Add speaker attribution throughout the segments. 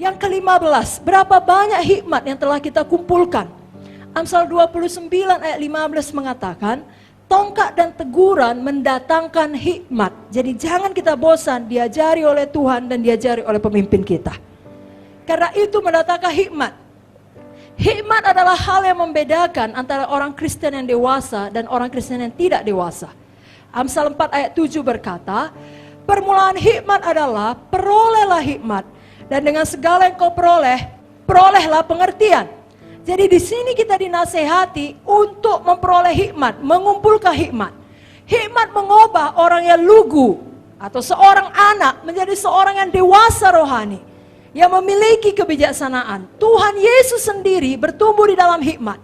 Speaker 1: Yang ke-15, berapa banyak hikmat yang telah kita kumpulkan. Amsal 29 ayat 15 mengatakan, tongkat dan teguran mendatangkan hikmat. Jadi jangan kita bosan diajari oleh Tuhan dan diajari oleh pemimpin kita. Karena itu mendatangkan hikmat. Hikmat adalah hal yang membedakan antara orang Kristen yang dewasa dan orang Kristen yang tidak dewasa. Amsal 4 ayat 7 berkata, permulaan hikmat adalah perolehlah hikmat. Dan dengan segala yang kau perolehlah pengertian. Jadi di sini kita dinasehati untuk memperoleh hikmat, mengumpulkan hikmat. Hikmat mengubah orang yang lugu atau seorang anak menjadi seorang yang dewasa rohani, yang memiliki kebijaksanaan. Tuhan Yesus sendiri bertumbuh di dalam hikmat.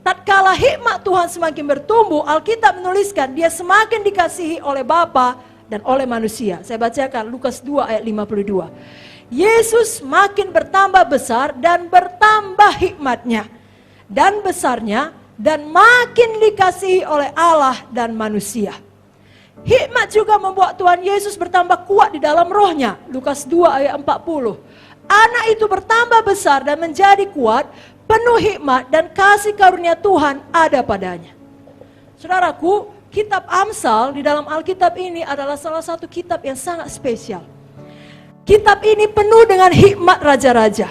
Speaker 1: Tatkala hikmat Tuhan semakin bertumbuh, Alkitab menuliskan dia semakin dikasihi oleh Bapa dan oleh manusia. Saya bacakan Lukas 2 ayat 52. Yesus makin bertambah besar dan bertambah hikmatnya dan besarnya dan makin dikasihi oleh Allah dan manusia. Hikmat juga membuat Tuhan Yesus bertambah kuat di dalam rohnya. Lukas 2 ayat 40. Anak itu bertambah besar dan menjadi kuat, penuh hikmat dan kasih karunia Tuhan ada padanya. Saudaraku, kitab Amsal di dalam Alkitab ini adalah salah satu kitab yang sangat spesial. Kitab ini penuh dengan hikmat raja-raja.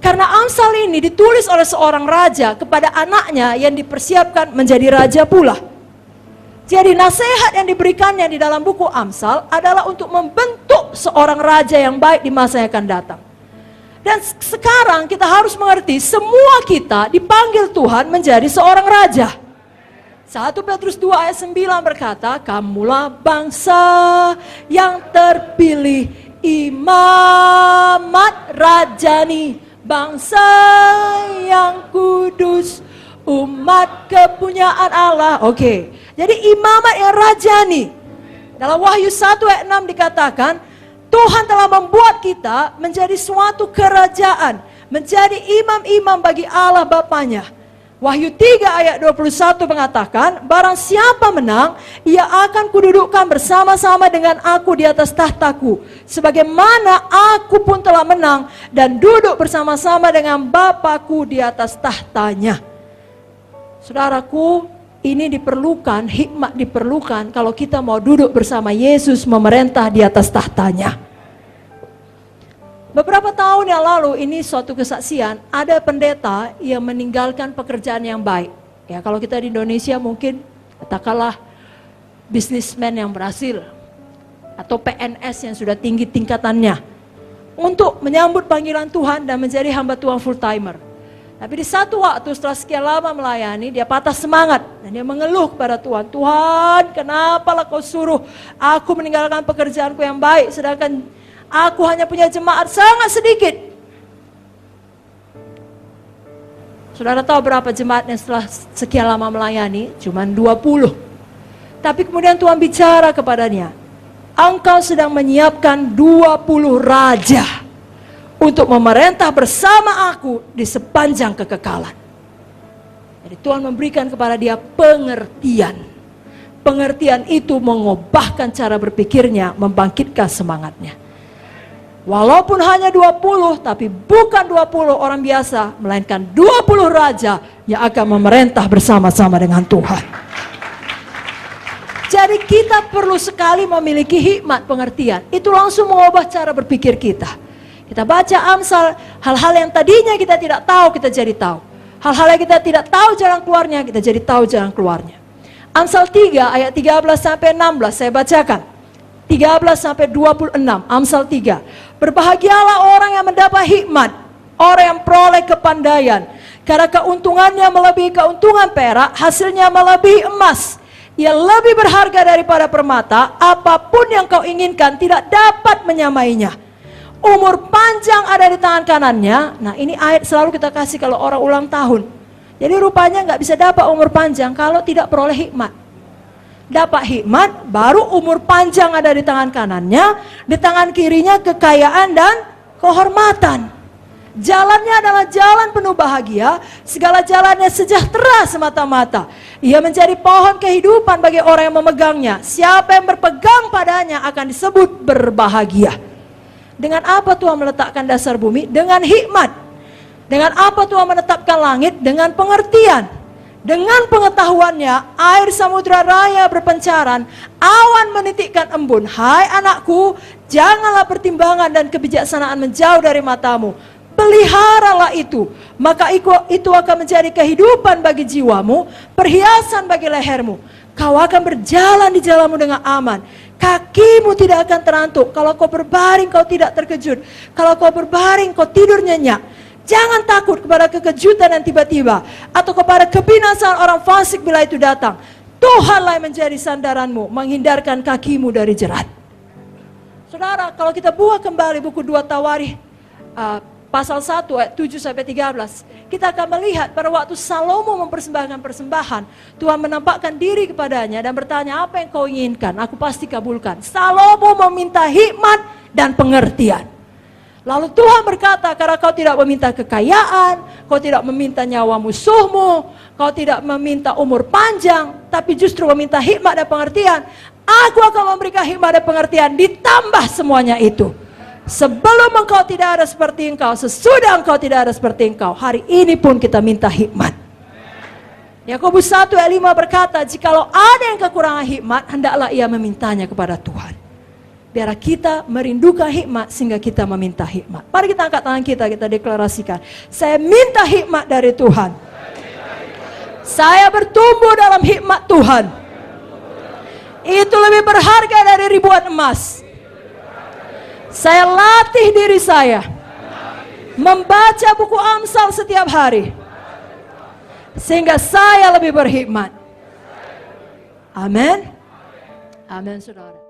Speaker 1: Karena Amsal ini ditulis oleh seorang raja kepada anaknya yang dipersiapkan menjadi raja pula. Jadi nasihat yang diberikannya di dalam buku Amsal adalah untuk membentuk seorang raja yang baik di masa yang akan datang. Dan sekarang kita harus mengerti semua kita dipanggil Tuhan menjadi seorang raja. 1 Petrus 2 ayat 9 berkata, kamulah bangsa yang terpilih, imamat rajani, bangsa yang kudus, umat kepunyaan Allah. Oke, jadi imamat yang rajani. Dalam Wahyu 1 ayat 6 dikatakan, Tuhan telah membuat kita menjadi suatu kerajaan, menjadi imam-imam bagi Allah Bapanya. Wahyu 3 ayat 21 mengatakan, barang siapa menang, ia akan kududukkan bersama-sama dengan aku di atas tahtaku, sebagaimana aku pun telah menang dan duduk bersama-sama dengan Bapakku di atas tahtanya. Saudaraku, ini diperlukan, hikmat diperlukan kalau kita mau duduk bersama Yesus memerintah di atas tahtanya. Beberapa tahun yang lalu ini suatu kesaksian, ada pendeta yang meninggalkan pekerjaan yang baik. Ya, kalau kita di Indonesia mungkin katakanlah bisnismen yang berhasil atau PNS yang sudah tinggi tingkatannya untuk menyambut panggilan Tuhan dan menjadi hamba Tuhan full timer. Tapi di satu waktu setelah sekian lama melayani, dia patah semangat dan dia mengeluh kepada Tuhan, Tuhan, kenapalah kau suruh aku meninggalkan pekerjaanku yang baik sedangkan aku hanya punya jemaat sangat sedikit. Saudara tahu berapa jemaat yang setelah sekian lama melayani? Cuman 20. Tapi kemudian Tuhan bicara kepadanya, engkau sedang menyiapkan 20 raja untuk memerintah bersama aku di sepanjang kekekalan. Jadi Tuhan memberikan kepada dia pengertian. Pengertian itu mengubahkan cara berpikirnya, membangkitkan semangatnya. Walaupun hanya 20, tapi bukan 20 orang biasa, melainkan 20 raja yang akan memerintah bersama-sama dengan Tuhan. Jadi kita perlu sekali memiliki hikmat pengertian. Itu langsung mengubah cara berpikir kita. Kita baca Amsal, hal-hal yang tadinya kita tidak tahu, kita jadi tahu. Hal-hal yang kita tidak tahu jalan keluarnya, kita jadi tahu jalan keluarnya. Amsal 3 ayat 13 sampai 16 saya bacakan. 13 sampai 26, Amsal 3. Berbahagialah orang yang mendapat hikmat, orang yang peroleh kepandaian, karena keuntungannya melebihi keuntungan perak, hasilnya melebihi emas. Ia lebih berharga daripada permata, apapun yang kau inginkan tidak dapat menyamainya. Umur panjang ada di tangan kanannya. Nah, ini ayat selalu kita kasih kalau orang ulang tahun. Jadi rupanya nggak bisa dapat umur panjang kalau tidak peroleh hikmat. Dapat hikmat, baru umur panjang ada di tangan kanannya, di tangan kirinya kekayaan dan kehormatan. Jalannya adalah jalan penuh bahagia, segala jalannya sejahtera semata-mata. Ia menjadi pohon kehidupan bagi orang yang memegangnya. Siapa yang berpegang padanya akan disebut berbahagia. Dengan apa Tuhan meletakkan dasar bumi? Dengan hikmat. Dengan apa Tuhan menetapkan langit? Dengan pengertian. Dengan pengetahuannya, air samudra raya berpencaran, awan menitikkan embun. Hai anakku, janganlah pertimbangan dan kebijaksanaan menjauh dari matamu. Peliharalah itu, maka itu akan menjadi kehidupan bagi jiwamu, perhiasan bagi lehermu. Kau akan berjalan di jalanmu dengan aman. Kakimu tidak akan terantuk. Kalau kau berbaring, kau tidak terkejut. Kalau kau berbaring, kau tidur nyenyak. Jangan takut kepada kekejutan yang tiba-tiba, atau kepada kebinasaan orang fasik bila itu datang. Tuhanlah yang menjadi sandaranmu, menghindarkan kakimu dari jerat. Saudara, kalau kita buka kembali buku 2 Tawarikh, pasal 1 ayat 7-13, kita akan melihat pada waktu Salomo mempersembahkan persembahan, Tuhan menampakkan diri kepadanya dan bertanya, apa yang kau inginkan? Aku pasti kabulkan. Salomo meminta hikmat dan pengertian. Lalu Tuhan berkata, karena kau tidak meminta kekayaan, kau tidak meminta nyawa musuhmu, kau tidak meminta umur panjang, tapi justru meminta hikmat dan pengertian, aku akan memberikan hikmat dan pengertian ditambah semuanya itu. Sebelum engkau tidak ada seperti engkau, sesudah engkau tidak ada seperti engkau. Hari ini pun kita minta hikmat. Yakobus 1 ayat 5 berkata, jikalau ada yang kekurangan hikmat, hendaklah ia memintanya kepada Tuhan. Biar kita merindukan hikmat sehingga kita meminta hikmat. Mari kita angkat tangan kita deklarasikan. Saya minta hikmat dari Tuhan. Saya bertumbuh dalam hikmat Tuhan. Itu lebih berharga dari ribuan emas. Saya latih diri saya membaca buku Amsal setiap hari, sehingga saya lebih berhikmat. Amin. Amin, saudara.